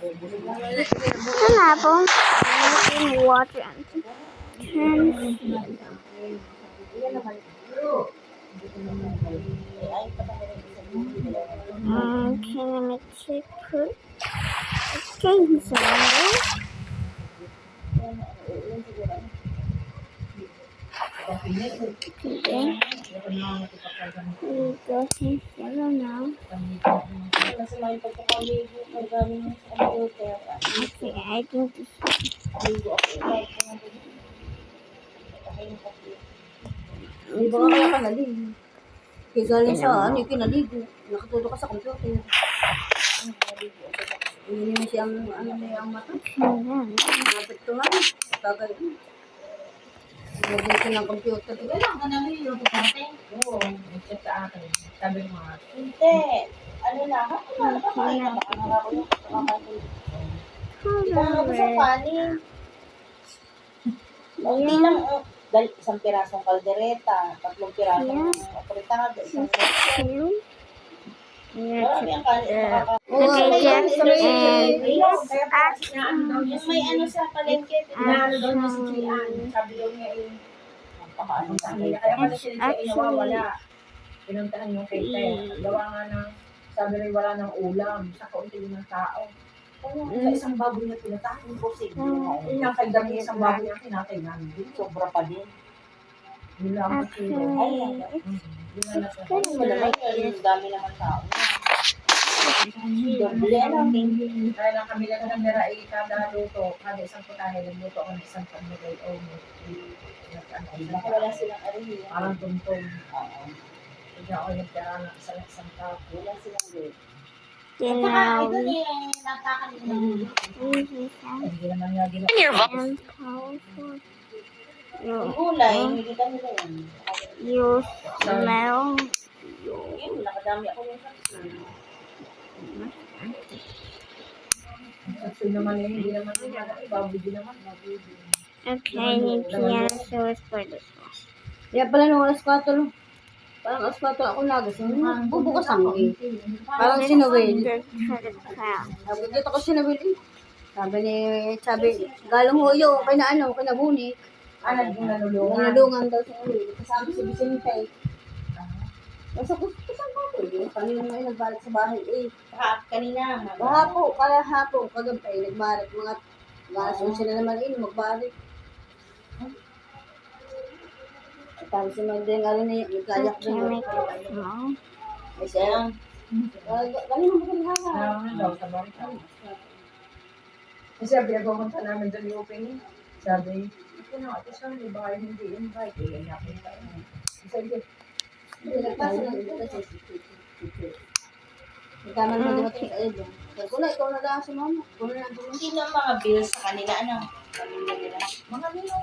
An apple in water and turns. Okay, let me check put things on there. Okay. We go here now. Okay, I think this Di ba kaya ka naligo? Kaya galing sa ano, kinaligo. Nakatulog ka sa computer. Hindi mo siyang ano na yung mata. Napit ko nga. Tagay. Nagdito ng computer. Kailan ka naligo ko parte? Oo, nag-chat sa akin. Sabi mo nga. Hindi. Ano na? Nakakain na ba? Nakakain. Hindi ka naman gusto kanin. Hindi lang. Dahil isang pirasong kaldereta, 3 pirasong apritada, isang two. marami ang kanin. Okay, just and Yung may ano sa palengke. Inaano daw niya si Chian. Sabi daw niya eh. Napakaano sa akin. Kaya pala siya nawawala. Pinuntahan yung kay Tay. Gawa nga ng, sabi rin wala ng ulam. Sa kaunti ng tao. Sa isang baboy na pinatahan ko si yung kay dami isang baboy na pinatay namin. Sobra pa din. Yun lang ang kilo. Yun na natin. Yung dami naman tao. Doble lang. Kaya lang kami lang kamera ay kada luto. Kada isang putahe, nagluto ako ng isang pagmigay o Wala silang arihin. parang tuntong. Hindi ako nagtara ng isang tao. Wala silang red. now Hindi naman nga ginawa. and powerful. Yung gulay, hindi kami na yan. You smell. Yun, nakadami ako yung kapsul. Kasi naman eh, hindi naman nga. Baboy din naman. Okay, need piano for this one. Kaya pala nung alas 4, parang alas 4 ako nagas. Bubukas ako eh. Parang si Noel. Dito ko si Noel eh. Sabi, galong huyo, kay na ano, kay na bunik. Naging nalulungan. Nalungan daw si Noel. Kasama si Vicente. Nasa kusang ko eh. Kanina nga nagbalik sa bahay eh. Kanina. Kahapon, kagabi, nagbalik. Mga alas 11 na naman eh, magbalik. Tapos si Magdalene, ano na yung nagkayak Okay, doon. make it small. Ay siya. Kanina mo kami hanga. Naman daw sa bangka. Kasi sabi, pumunta namin doon yung opening. Sabi, ito na, ito siya, di ba hindi invite? Eh, inapin tayo. Sabi, Nagpasa lang ito kasi. Nagkaman mo dumating sa iyo. Sabi ko na, ikaw na lang si mama. Ikaw na lang dumating. Sino ang mga bills sa kanila? Ano? Kanila nila. Mga bills.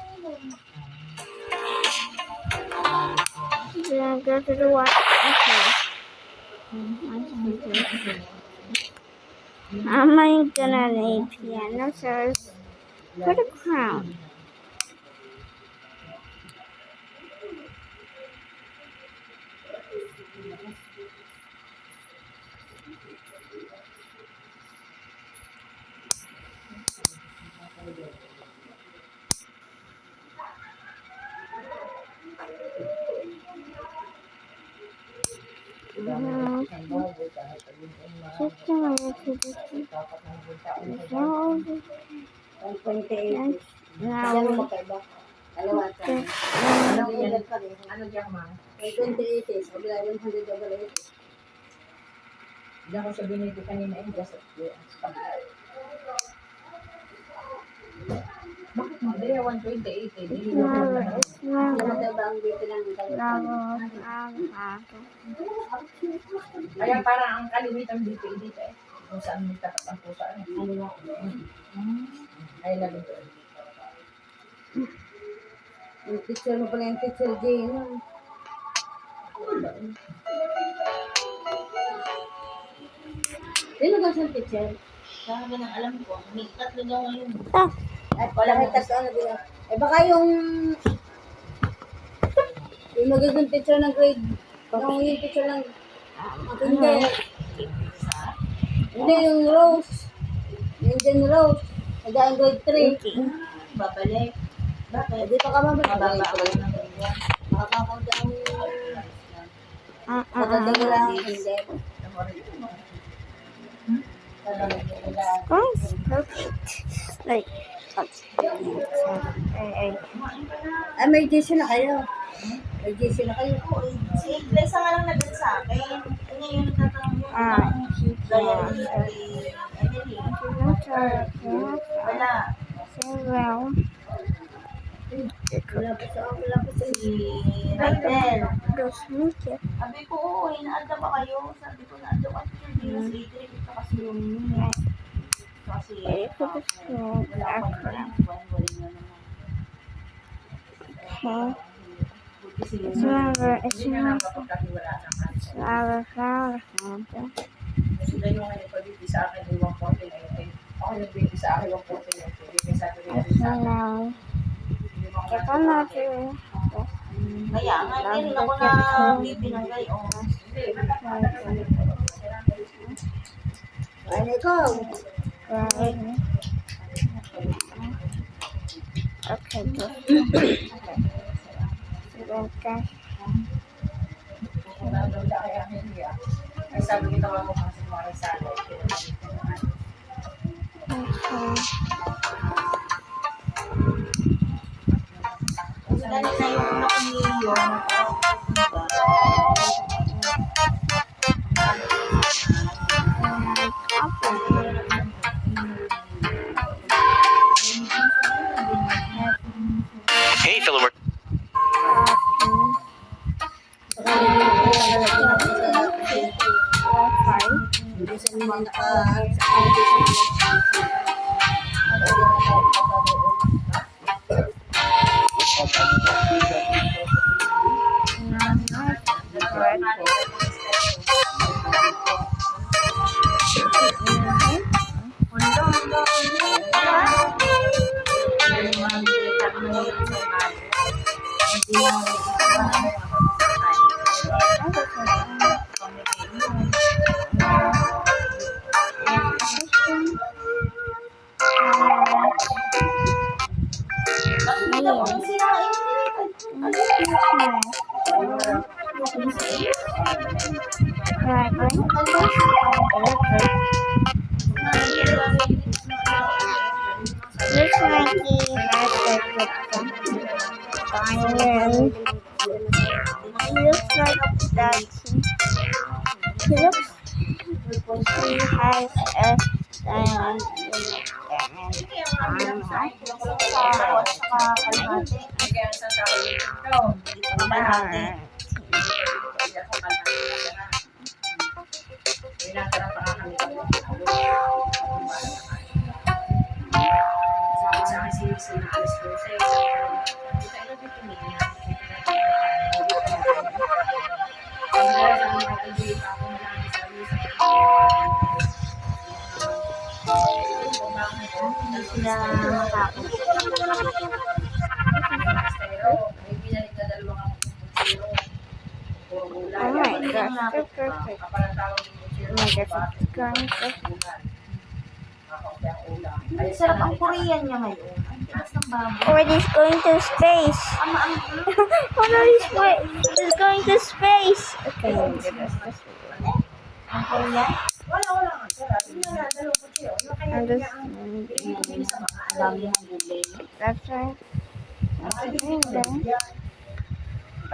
Then go to the water. Okay. Am I gonna need piano source for the crown? Alam mo magkaiba? Kalawatan. ano diyan ma? 28 eh. Sabi lang 100 Diyan ko siya biniti kanina eh. Just at bakit mo? Hindi, 128 eh. Hindi Magkaiba ang dito ng Kaya parang ang kalimitan dito eh. Kung saan may tapat ang pusa. Ay, labi ko. yung teacher mo pala yung teacher Jane. Sino ba siyang teacher? Saan ba nang alam ko? May 3 daw ngayon. At wala may 3 ano din. Eh baka yung magiging teacher ng grade. Yung teacher ng hindi yung Rose. Indian Road. Nag-Android 3. Okay. Babalik. Bakit? Dito ka mabalik. Mababa ako ng ganyan. Makakapunta ang matanda lang. Hindi. Guys, perfect. Like, ay. May GC na kayo. May GC na kayo. Si Iglesia nga lang nagdala sa akin. Ano yung nagtatanong yung diary ni Emily? Wala. Well, Wala pa sa Si Raidel. just make it. Sabi ko, oo, inaadla ba kayo? Sabi ko, naadla ka sa Iglesia. Ito kasi yung kasi wala akong buwan-buwan na naman. Okay. Buti sila. It's never, Hindi na lang kapagkatiwala ng kanila. flower. Sila yung nagpabibigay sa akin ng 140 ngayon. Ako nagbibigay sa akin 140 ngayon. Bibigay sa akin rin sa akin. Now, Hindi mo ako check on that too. Kaya nga, hindi rin ako na bibinagay. Hindi, Ano ikaw? Right. Okay, good. Okay. ay sabi kita ako kasi mga sa akin. Kasi kanina yung una ko niyon, Hey, fellow work. Hindi sa mga naka-application. Looks like he has diamond. He looks like that. He has a diamond. Oh my gosh, so perfect. Oh my gosh, it's going perfect. Sarap ang Korean niya ngayon. Ang taas ng baboy. Oh, he's going to space. Oh no, he's going to space. Okay, Ang Korean? Wala nga. Sarap. Tingnan na, dalawang kutsi. I'm just, Sa mga alam yung Google. that's right. That's the thing then.